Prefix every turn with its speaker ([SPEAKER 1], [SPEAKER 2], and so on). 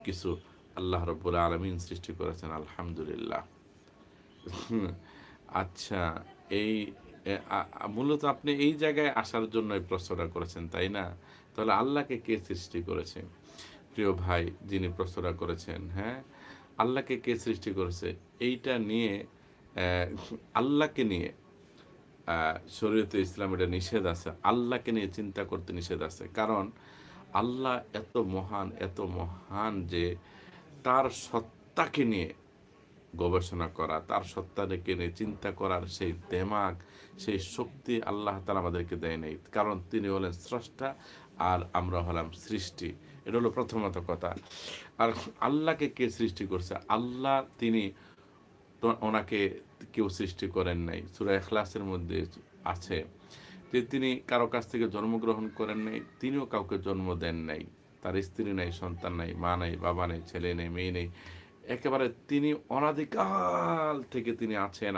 [SPEAKER 1] কিছু আল্লাহ রাব্বুল আলামিন সৃষ্টি করেছেন, আলহামদুলিল্লাহ। আচ্ছা, এই মূলত আপনি এই জায়গায় আসার জন্য এই প্রশ্নটা করেছেন, তাই না? তাহলে আল্লাহকে কে সৃষ্টি করেছে? প্রিয় ভাই, যিনি প্রশ্নটা করেছেন, হ্যাঁ? আল্লাহকে কে সৃষ্টি করেছে? এইটা নিয়ে আল্লাহকে নিয়ে শরীয়তে ইসলাম এটা নিষেধ আছে। আল্লাহকে নিয়ে চিন্তা করতে নিষেধ আছে। কারণ আল্লাহ এত মহান যে তার সত্তাকে নিয়ে গবেষণা করা, তার সত্তাকে নিয়ে চিন্তা করার সেই দেমাগ, সেই শক্তি আল্লাহ তাআলা আমাদেরকে দেয় নাই। কারণ তিনি হলেন স্রষ্টা আর আমরা হলাম সৃষ্টি। এটা হলো প্রথমত কথা। আর আল্লাহকে কে সৃষ্টি করছে? আল্লাহ তিনি তো ওনাকে কেউ সৃষ্টি করেন নাই। সূরা ইখলাসের মধ্যে আছে যে তিনি কারো কাছ থেকে জন্মগ্রহণ করেন নাই, তিনিও কাউকে জন্ম দেন নাই। তার স্ত্রী নাই, সন্তান নাই, মা নাই, বাবা নেই, ছেলে নেই, মেয়ে নেই। একেবারে তিনি অনাদিকাল থেকে তিনি আছেন।